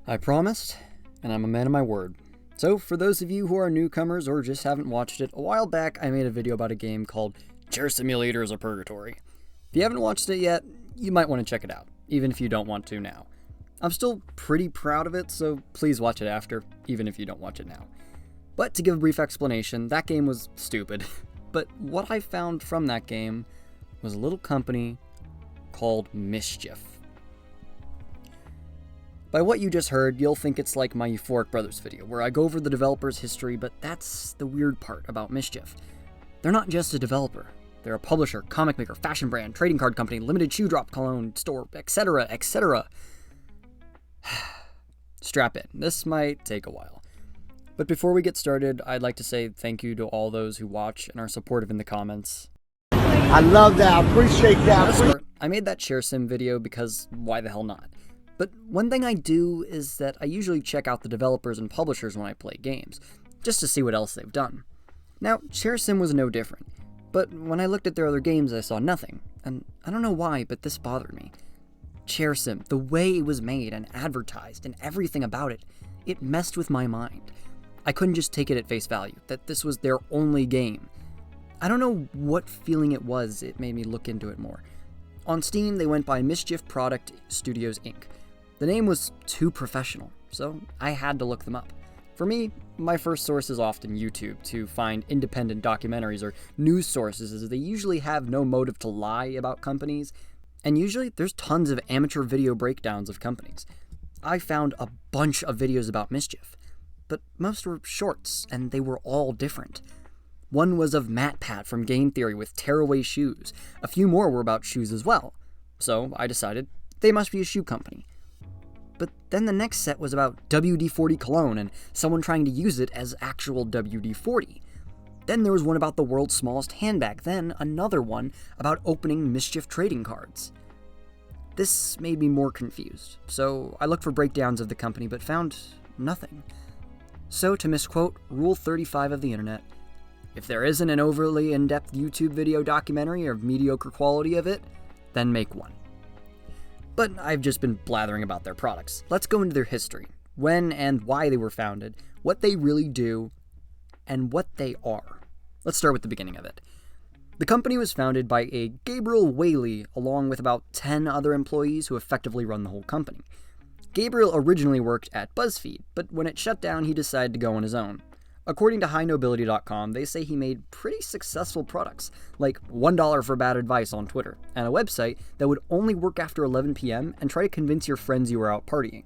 I promised, and I'm a man of my word. So, for those of you who are newcomers or just haven't watched it, a while back I made a video about a game called Chair Simulator is a Purgatory. If you haven't watched it yet, you might want to check it out, even if you don't want to now. I'm still pretty proud of it, so please watch it after, even if you don't watch it now. But to give a brief explanation, that game was stupid. But what I found from that game was a little company called MSCHF. By what you just heard, you'll think it's like my Euphoric Brothers video, where I go over the developer's history, but that's the weird part about MSCHF. They're not just a developer. They're a publisher, comic maker, fashion brand, trading card company, limited shoe drop cologne store, etc., etc. Strap in. This might take a while. But before we get started, I'd like to say thank you to all those who watch and are supportive in the comments. I love that. I appreciate that. I made that share sim video because why the hell not? But one thing I do is that I usually check out the developers and publishers when I play games, just to see what else they've done. Now, Share Sim was no different, but when I looked at their other games I saw nothing, and I don't know why, but this bothered me. Share Sim, the way it was made and advertised and everything about it, it messed with my mind. I couldn't just take it at face value, that this was their only game. I don't know what feeling it was, it made me look into it more. On Steam, they went by MSCHF Product Studios Inc. The name was too professional, so I had to look them up. For me, my first source is often YouTube to find independent documentaries or news sources, as they usually have no motive to lie about companies, and usually there's tons of amateur video breakdowns of companies. I found a bunch of videos about MSCHF, but most were shorts, and they were all different. One was of MatPat from Game Theory with tearaway shoes. A few more were about shoes as well, so I decided they must be a shoe company. But then the next set was about WD-40 cologne and someone trying to use it as actual WD-40. Then there was one about the world's smallest handbag, then another one about opening MSCHF trading cards. This made me more confused, so I looked for breakdowns of the company but found nothing. So to misquote Rule 35 of the internet, if there isn't an overly in-depth YouTube video documentary of mediocre quality of it, then make one. But I've just been blathering about their products. Let's go into their history, when and why they were founded, what they really do, and what they are. Let's start with the beginning of it. The company was founded by a Gabriel Whaley, along with about 10 other employees who effectively run the whole company. Gabriel originally worked at BuzzFeed, but when it shut down, he decided to go on his own. According to highnobility.com, they say he made pretty successful products, like $1 for bad advice on Twitter, and a website that would only work after 11 p.m. and try to convince your friends you were out partying.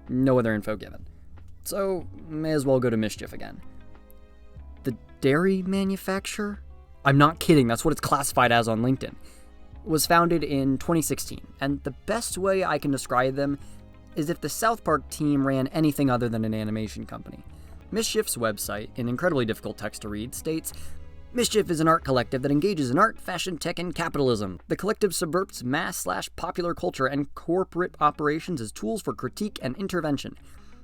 No other info given. So, may as well go to MSCHF again. The dairy manufacturer? I'm not kidding, that's what it's classified as on LinkedIn. Was founded in 2016, and the best way I can describe them is if the South Park team ran anything other than an animation company. MSCHF's website, in incredibly difficult text to read, states, MSCHF is an art collective that engages in art, fashion, tech, and capitalism. The collective subverts mass/popular culture and corporate operations as tools for critique and intervention.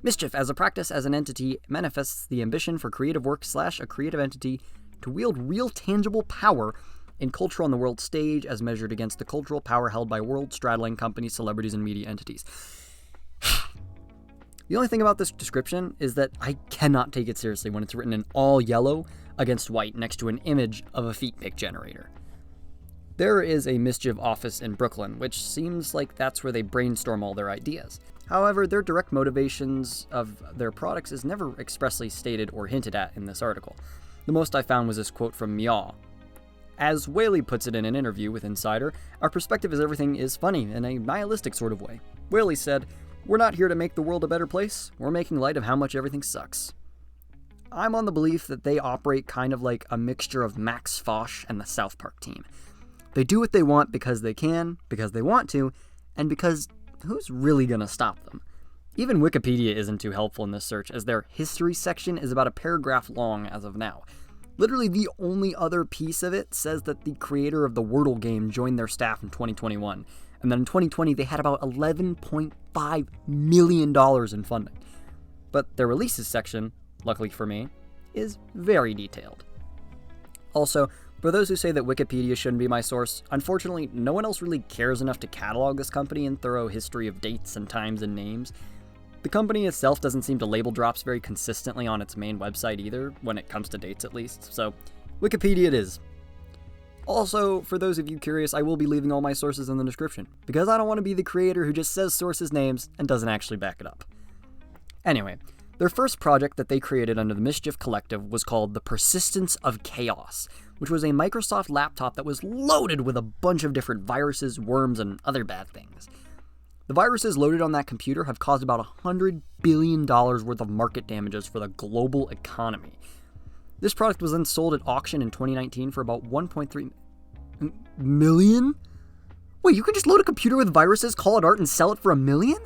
MSCHF, as a practice, as an entity, manifests the ambition for creative work / a creative entity to wield real tangible power in culture on the world stage as measured against the cultural power held by world-straddling companies, celebrities, and media entities. The only thing about this description is that I cannot take it seriously when it's written in all yellow against white next to an image of a feet pic generator. There is a MSCHF office in Brooklyn, which seems like that's where they brainstorm all their ideas. However, their direct motivations of their products is never expressly stated or hinted at in this article. The most I found was this quote from Meow. As Whaley puts it in an interview with Insider, our perspective is everything is funny in a nihilistic sort of way. Whaley said, "We're not here to make the world a better place, we're making light of how much everything sucks." I'm on the belief that they operate kind of like a mixture of Max Fosh and the South Park team. They do what they want because they can, because they want to, and because who's really gonna stop them? Even Wikipedia isn't too helpful in this search, as their history section is about a paragraph long as of now. Literally the only other piece of it says that the creator of the Wordle game joined their staff in 2021, and then in 2020 they had about $11.5 million in funding. But their releases section, luckily for me, is very detailed. Also, for those who say that Wikipedia shouldn't be my source, unfortunately no one else really cares enough to catalog this company in thorough history of dates and times and names. The company itself doesn't seem to label drops very consistently on its main website either, when it comes to dates at least, so Wikipedia it is. Also, for those of you curious, I will be leaving all my sources in the description, because I don't want to be the creator who just says sources' names and doesn't actually back it up. Anyway, their first project that they created under the MSCHF Collective was called The Persistence of Chaos, which was a Microsoft laptop that was loaded with a bunch of different viruses, worms, and other bad things. The viruses loaded on that computer have caused about $100 billion worth of market damages for the global economy. This product was then sold at auction in 2019 for about 1.3 million? Wait, you can just load a computer with viruses, call it art, and sell it for $1 million?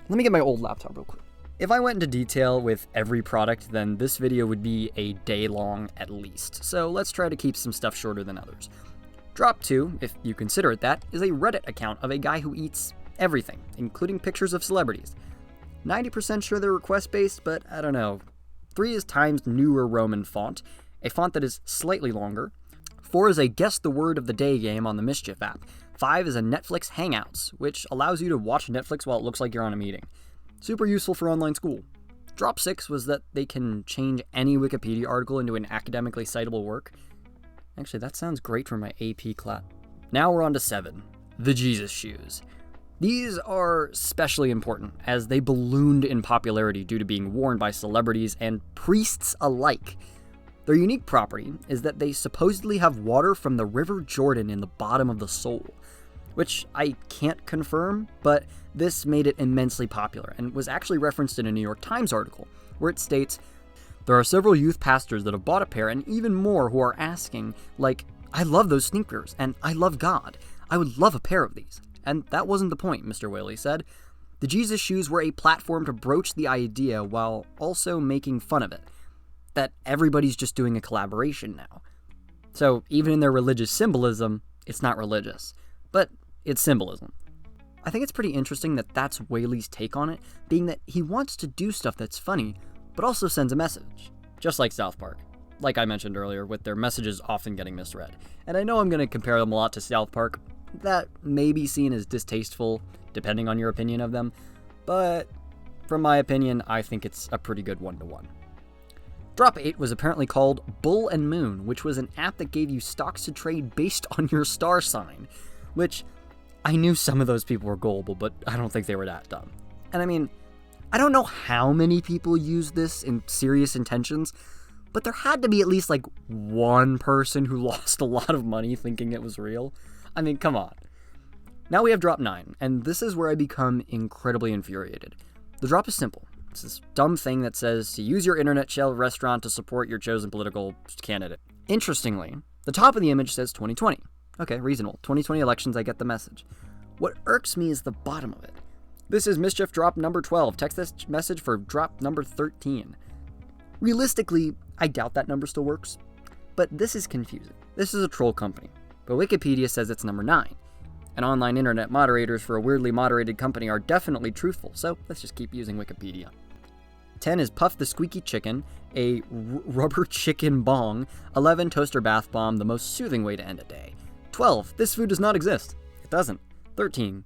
Let me get my old laptop real quick. If I went into detail with every product, then this video would be a day long at least, so let's try to keep some stuff shorter than others. Drop 2, if you consider it that, is a Reddit account of a guy who eats everything, including pictures of celebrities. 90% sure they're request-based, but I don't know. 3 is Times Newer Roman font, a font that is slightly longer. 4 is a Guess the Word of the Day game on the MSCHF app. 5 is a Netflix Hangouts, which allows you to watch Netflix while it looks like you're on a meeting. Super useful for online school. Drop 6 was that they can change any Wikipedia article into an academically citable work. Actually, that sounds great for my AP class. Now we're on to 7, the Jesus shoes. These are especially important, as they ballooned in popularity due to being worn by celebrities and priests alike. Their unique property is that they supposedly have water from the River Jordan in the bottom of the sole, which I can't confirm, but this made it immensely popular and was actually referenced in a New York Times article, where it states, "There are several youth pastors that have bought a pair and even more who are asking, like, I love those sneakers and I love God. I would love a pair of these." And that wasn't the point, Mr. Whaley said. The Jesus shoes were a platform to broach the idea while also making fun of it. That everybody's just doing a collaboration now. So even in their religious symbolism, it's not religious. But it's symbolism. I think it's pretty interesting that that's Whaley's take on it, being that he wants to do stuff that's funny, but also sends a message. Just like South Park. Like I mentioned earlier, with their messages often getting misread. And I know I'm going to compare them a lot to South Park. That may be seen as distasteful, depending on your opinion of them, but from my opinion, I think it's a pretty good one-to-one. Drop 8 was apparently called Bull and Moon, which was an app that gave you stocks to trade based on your star sign, which I knew some of those people were gullible, but I don't think they were that dumb. And I mean, I don't know how many people use this in serious intentions, but there had to be at least like one person who lost a lot of money thinking it was real. I mean, come on. Now we have drop 9, and this is where I become incredibly infuriated. The drop is simple. It's this dumb thing that says to use your internet shell restaurant to support your chosen political candidate. Interestingly, the top of the image says 2020. Okay, reasonable. 2020 elections, I get the message. What irks me is the bottom of it. This is MSCHF drop number 12. Text this message for drop number 13. Realistically, I doubt that number still works, but this is confusing. This is a troll company. But Wikipedia says it's number 9. And online internet moderators for a weirdly moderated company are definitely truthful, so let's just keep using Wikipedia. 10 is Puff the Squeaky Chicken, a rubber chicken bong. 11, Toaster Bath Bomb, the most soothing way to end a day. 12, this food does not exist. It doesn't. 13,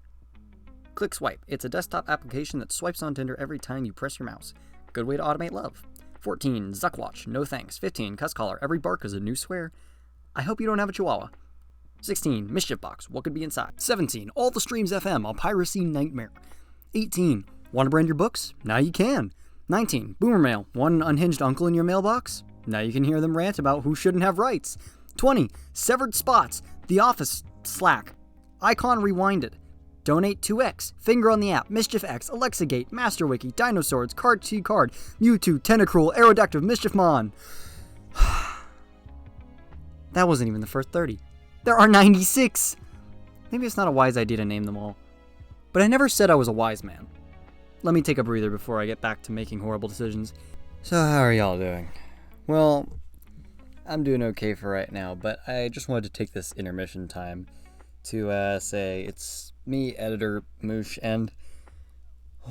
Click Swipe. It's a desktop application that swipes on Tinder every time you press your mouse. Good way to automate love. 14, Zuckwatch, no thanks. 15, Cuss Collar, every bark is a new swear. I hope you don't have a chihuahua. 16, MSCHF Box, what could be inside? 17, All the Streams FM, a piracy nightmare. 18, want to brand your books? Now you can. 19, Boomer Mail, want an unhinged uncle in your mailbox? Now you can hear them rant about who shouldn't have rights. 20, Severed Spots, The Office, Slack, Icon Rewinded. Donate 2x, Finger on the App, MSCHF, AlexaGate, MasterWiki, Dinosaurs, Card T Card, Mewtwo, Tentacruel, Aerodactyl, MSCHFmon. That wasn't even the first 30. There are 96! Maybe it's not a wise idea to name them all. But I never said I was a wise man. Let me take a breather before I get back to making horrible decisions. So how are y'all doing? Well, I'm doing okay for right now, but I just wanted to take this intermission time to say it's me, editor Moosh, and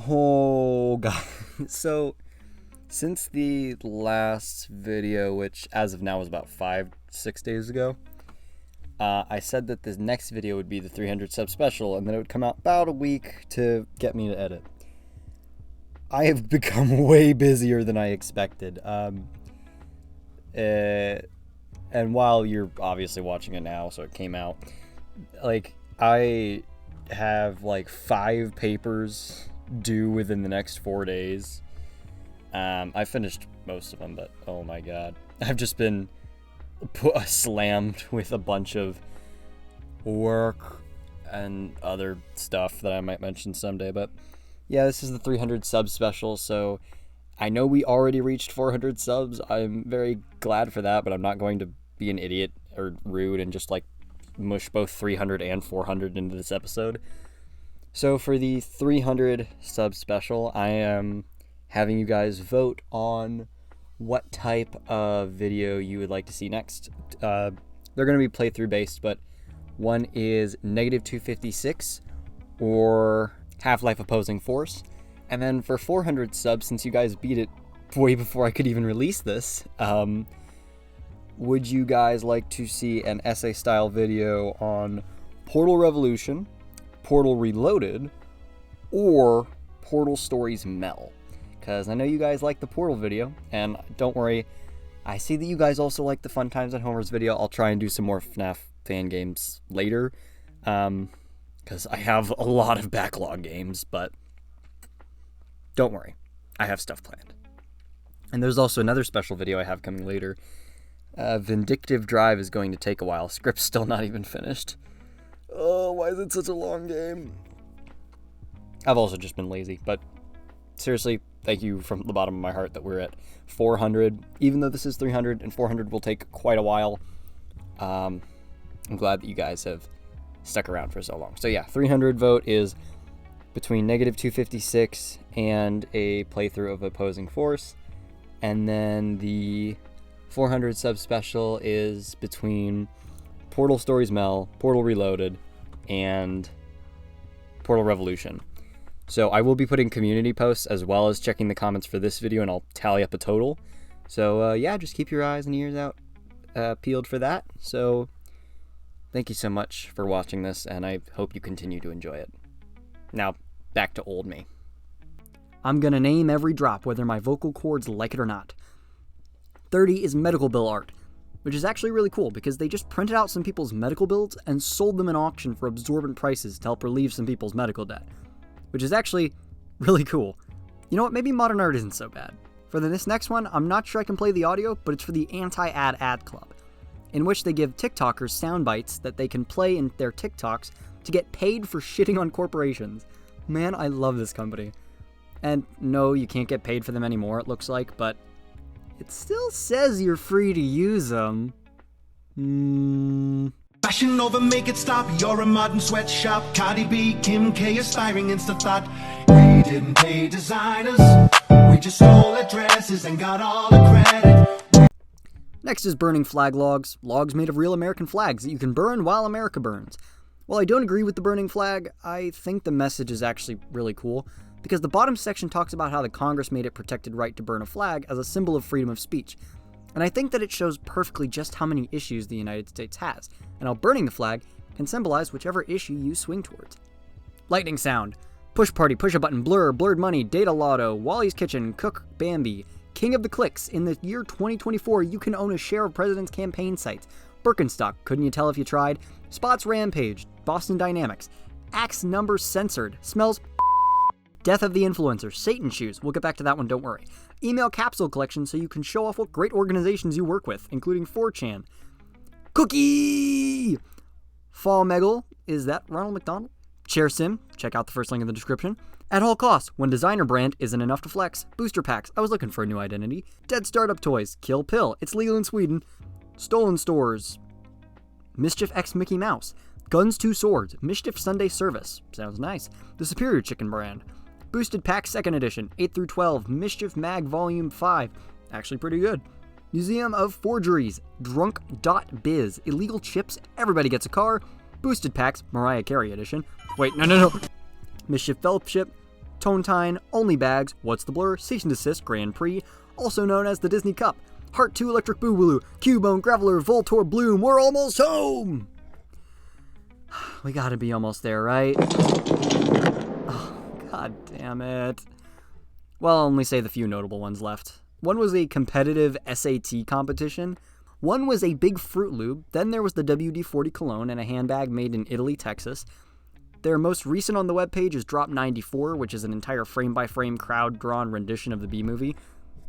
oh god. So, since the last video, which as of now is about 5-6 days ago, I said that the next video would be the 300 sub special, and then it would come out about a week to get me to edit. I have become way busier than I expected. And while you're obviously watching it now, so it came out, like, I have like 5 papers due within the next 4 days. I finished most of them, but oh my god, I've just been slammed with a bunch of work and other stuff that I might mention someday. But yeah, this is the 300 sub special, so I know we already reached 400 subs. I'm very glad for that, but I'm not going to be an idiot or rude and just like mush both 300 and 400 into this episode. So for the 300 sub special, I am having you guys vote on what type of video you would like to see next. They're going to be playthrough based, but one is -256 or Half-Life Opposing Force. And then for 400 subs, since you guys beat it way before I could even release this, would you guys like to see an essay-style video on Portal Revolution, Portal Reloaded, or Portal Stories Mel? Because I know you guys like the Portal video, and don't worry, I see that you guys also like the Fun Times at Homer's video. I'll try and do some more FNAF fan games later, because I have a lot of backlog games, but don't worry, I have stuff planned. And there's also another special video I have coming later. Vindictive Drive is going to take a while. Script's still not even finished. Oh, why is it such a long game? I've also just been lazy, but seriously, thank you from the bottom of my heart that we're at 400. Even though this is 300, and 400 will take quite a while, I'm glad that you guys have stuck around for so long. So yeah, 300 vote is between -256 and a playthrough of Opposing Force. And then the 400 sub special is between Portal Stories Mel, Portal Reloaded, and Portal Revolution. So I will be putting community posts as well as checking the comments for this video, and I'll tally up a total. So yeah, just keep your eyes and ears out peeled for that. So thank you so much for watching this, and I hope you continue to enjoy it. Now, back to old me. I'm gonna name every drop whether my vocal cords like it or not. 30 is medical bill art, which is actually really cool because they just printed out some people's medical bills and sold them in auction for absorbent prices to help relieve some people's medical debt, which is actually really cool. You know what, maybe modern art isn't so bad. For this next one, I'm not sure I can play the audio, but it's for the Anti-Ad Ad Club, in which they give TikTokers sound bites that they can play in their TikToks to get paid for shitting on corporations. Man, I love this company. And no, you can't get paid for them anymore, it looks like, but it still says you're free to use them. Fashion over, make it stop. You're a modern sweatshop. Cardi B, Kim K, aspiring insta thought. We didn't pay designers. We just stole their dresses and got all the credit. Next is burning flag logs. Logs made of real American flags that you can burn while America burns. While I don't agree with the burning flag, I think the message is actually really cool, because the bottom section talks about how the Congress made it protected right to burn a flag as a symbol of freedom of speech. And I think that it shows perfectly just how many issues the United States has, and how burning the flag can symbolize whichever issue you swing towards. Lightning sound. Push party, push a button, blur, blurred money, data lotto, Wally's Kitchen, Cook, Bambi, King of the Clicks. In the year 2024, you can own a share of President's campaign sites. Birkenstock, couldn't you tell if you tried? Spots Rampage, Boston Dynamics, Axe number censored, smells Death of the Influencer, Satan Shoes, we'll get back to that one, don't worry. Email capsule collection so you can show off what great organizations you work with, including 4chan. Cookie! Fall Megal, is that Ronald McDonald? Chair Sim, check out the first link in the description. At all costs, when designer brand isn't enough to flex. Booster packs, I was looking for a new identity. Dead startup toys, Kill Pill, it's legal in Sweden. Stolen stores, Mischief X Mickey Mouse. Guns Two Swords, Mischief Sunday Service, sounds nice. The Superior Chicken brand. Boosted Pack 2nd Edition, 8 through 12, Mischief Mag Volume 5, actually pretty good. Museum of Forgeries, Drunk.biz, Illegal Chips, Everybody Gets a Car, Boosted Packs, Mariah Carey Edition, wait, no. Mischief Fellowship, Tonetine, Only Bags, What's the Blur, Cease and Desist, Grand Prix, also known as the Disney Cup, Heart 2 Electric Boogaloo, Cubone, Graveler, Voltor, Bloom, we're almost home! We gotta be almost there, right? God damn it. Well, I'll only say the few notable ones left. One was a competitive SAT competition. One was a big Fruit Loop. Then there was the WD-40 cologne and a handbag made in Italy, Texas. Their most recent on the webpage is Drop 94, which is an entire frame-by-frame crowd-drawn rendition of the B-movie,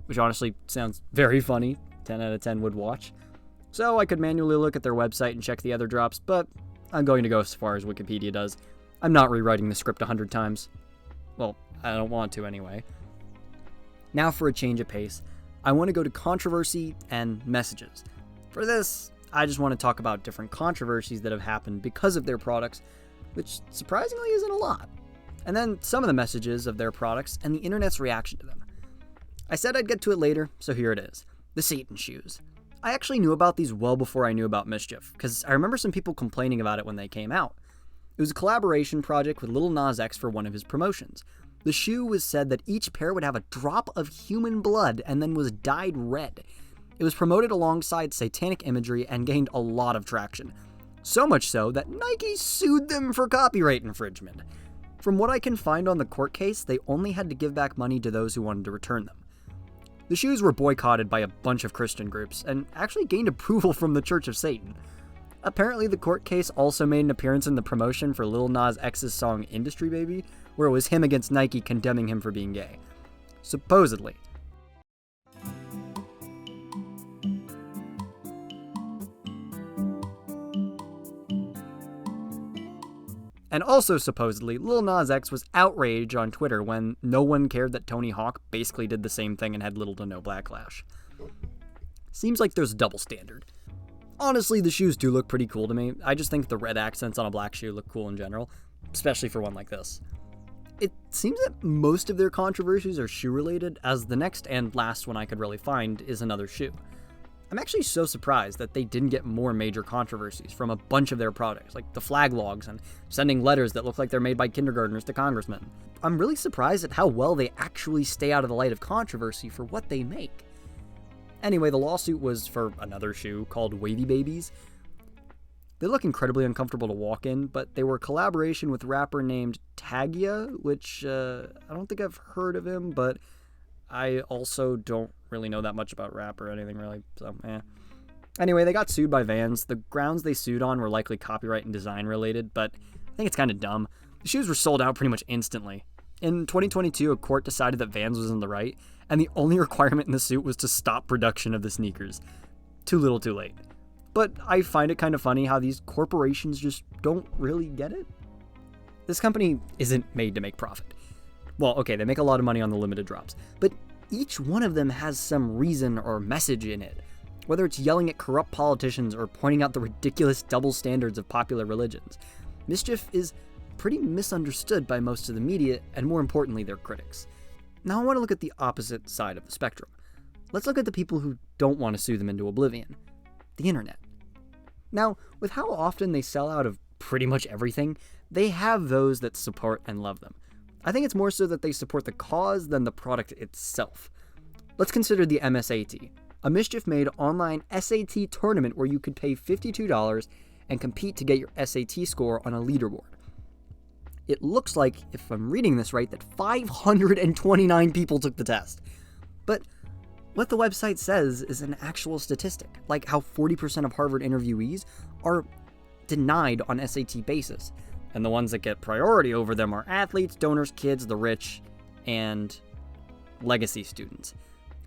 which honestly sounds very funny. 10 out of 10 would watch. So I could manually look at their website and check the other drops, but I'm going to go as far as Wikipedia does. I'm not rewriting the script 100 times. Well, I don't want to anyway. Now for a change of pace, I want to go to controversy and messages. For this, I just want to talk about different controversies that have happened because of their products, which surprisingly isn't a lot. And then some of the messages of their products and the internet's reaction to them. I said I'd get to it later, so here it is. The Satan shoes. I actually knew about these well before I knew about MSCHF, because I remember some people complaining about it when they came out. It was a collaboration project with Lil Nas X for one of his promotions. The shoe was said that each pair would have a drop of human blood and then was dyed red. It was promoted alongside satanic imagery and gained a lot of traction. So much so that Nike sued them for copyright infringement. From what I can find on the court case, they only had to give back money to those who wanted to return them. The shoes were boycotted by a bunch of Christian groups and actually gained approval from the Church of Satan. Apparently, the court case also made an appearance in the promotion for Lil Nas X's song Industry Baby, where it was him against Nike condemning him for being gay. Supposedly. And also supposedly, Lil Nas X was outraged on Twitter when no one cared that Tony Hawk basically did the same thing and had little to no backlash. Seems like there's a double standard. Honestly, the shoes do look pretty cool to me. I just think the red accents on a black shoe look cool in general, especially for one like this. It seems that most of their controversies are shoe-related, as the next and last one I could really find is another shoe. I'm actually so surprised that they didn't get more major controversies from a bunch of their products, like the flag logs and sending letters that look like they're made by kindergartners to congressmen. I'm really surprised at how well they actually stay out of the light of controversy for what they make. Anyway, the lawsuit was for another shoe called Wavy Babies. They look incredibly uncomfortable to walk in, but they were a collaboration with a rapper named Tagia, which I don't think I've heard of him, but I also don't really know that much about rap or anything really, so Anyway, they got sued by Vans. The grounds they sued on were likely copyright and design related, but I think it's kind of dumb. The shoes were sold out pretty much instantly. In 2022, a court decided that Vans was in the right, and the only requirement in the suit was to stop production of the sneakers. Too little too late. But I find it kind of funny how these corporations just don't really get it. This company isn't made to make profit. Well, okay, they make a lot of money on the limited drops, but each one of them has some reason or message in it. Whether it's yelling at corrupt politicians or pointing out the ridiculous double standards of popular religions, MSCHF is pretty misunderstood by most of the media, and more importantly, their critics. Now I want to look at the opposite side of the spectrum. Let's look at the people who don't want to sue them into oblivion. The internet. Now, with how often they sell out of pretty much everything, they have those that support and love them. I think it's more so that they support the cause than the product itself. Let's consider the MSAT, a MSCHF-made online SAT tournament where you could pay $52 and compete to get your SAT score on a leaderboard. It looks like, if I'm reading this right, that 529 people took the test. But what the website says is an actual statistic, like how 40% of Harvard interviewees are denied on SAT basis. And the ones that get priority over them are athletes, donors, kids, the rich, and legacy students.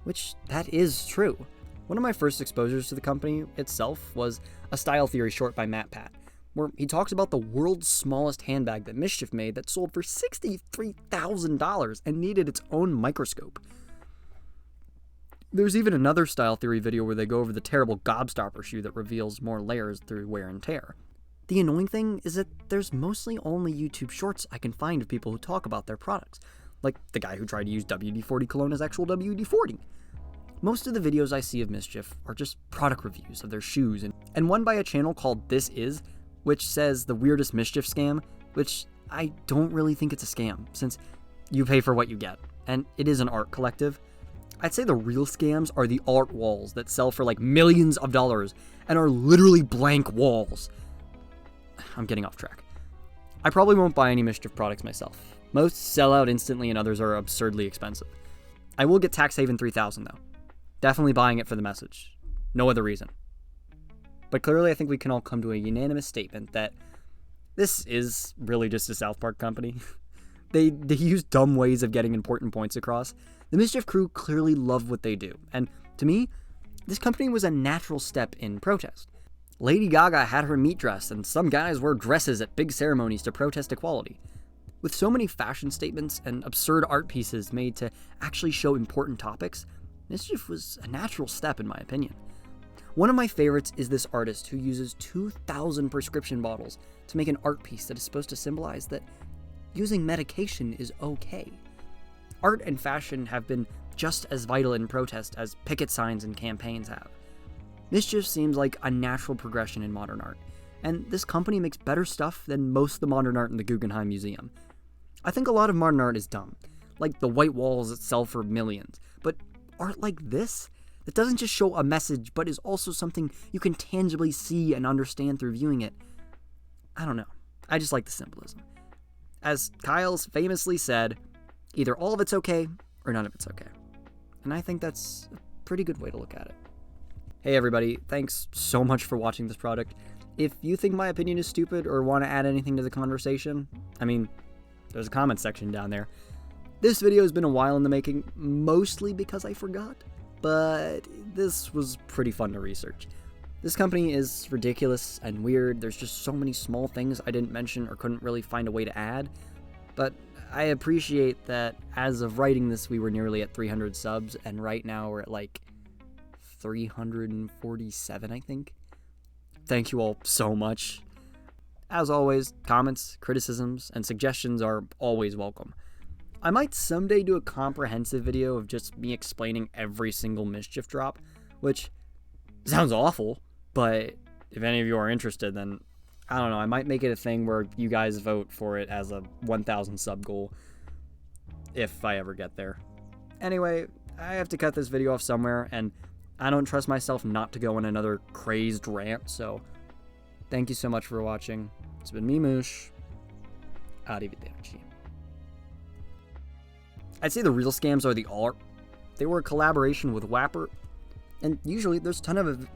Which, that is true. One of my first exposures to the company itself was a style theory short by Matt Pat, where he talks about the world's smallest handbag that MSCHF made that sold for $63,000 and needed its own microscope. There's even another style theory video where they go over the terrible gobstopper shoe that reveals more layers through wear and tear. The annoying thing is that there's mostly only YouTube shorts I can find of people who talk about their products, like the guy who tried to use WD-40 cologne as actual WD-40. Most of the videos I see of MSCHF are just product reviews of their shoes, and one by a channel called This Is, which says the weirdest MSCHF scam, which I don't really think it's a scam, since you pay for what you get, and it is an art collective. I'd say the real scams are the art walls that sell for like millions of dollars and are literally blank walls. I'm getting off track. I probably won't buy any MSCHF products myself. Most sell out instantly and others are absurdly expensive. I will get Tax Haven 3000 though. Definitely buying it for the message. No other reason. But clearly I think we can all come to a unanimous statement that this is really just a South Park company. They use dumb ways of getting important points across. The Mischief crew clearly love what they do, and to me, this company was a natural step in protest. Lady Gaga had her meat dress, and some guys wear dresses at big ceremonies to protest equality. With so many fashion statements and absurd art pieces made to actually show important topics, Mischief was a natural step in my opinion. One of my favorites is this artist who uses 2,000 prescription bottles to make an art piece that is supposed to symbolize that using medication is okay. Art and fashion have been just as vital in protest as picket signs and campaigns have. Mischief seems like a natural progression in modern art, and this company makes better stuff than most of the modern art in the Guggenheim Museum. I think a lot of modern art is dumb, like the white walls that sell for millions, but art like this, that doesn't just show a message but is also something you can tangibly see and understand through viewing it, I don't know, I just like the symbolism. As Kyle's famously said, either all of it's okay or none of it's okay. And I think that's a pretty good way to look at it. Hey everybody, thanks so much for watching this product. If you think my opinion is stupid or want to add anything to the conversation, I mean, there's a comment section down there. This video has been a while in the making, mostly because I forgot, but this was pretty fun to research. This company is ridiculous and weird. There's just so many small things I didn't mention or couldn't really find a way to add, but I appreciate that as of writing this, we were nearly at 300 subs, and right now we're at like 347, I think. Thank you all so much. As always, comments, criticisms, and suggestions are always welcome. I might someday do a comprehensive video of just me explaining every single Mischief drop, which sounds awful, but if any of you are interested, then I don't know, I might make it a thing where you guys vote for it as a 1,000 sub goal, if I ever get there. Anyway, I have to cut this video off somewhere, and I don't trust myself not to go on another crazed rant, so thank you so much for watching. It's been me, Moosh. Arrivederci. I'd say the real scams are the art. They were a collaboration with Wapper, and usually there's a ton of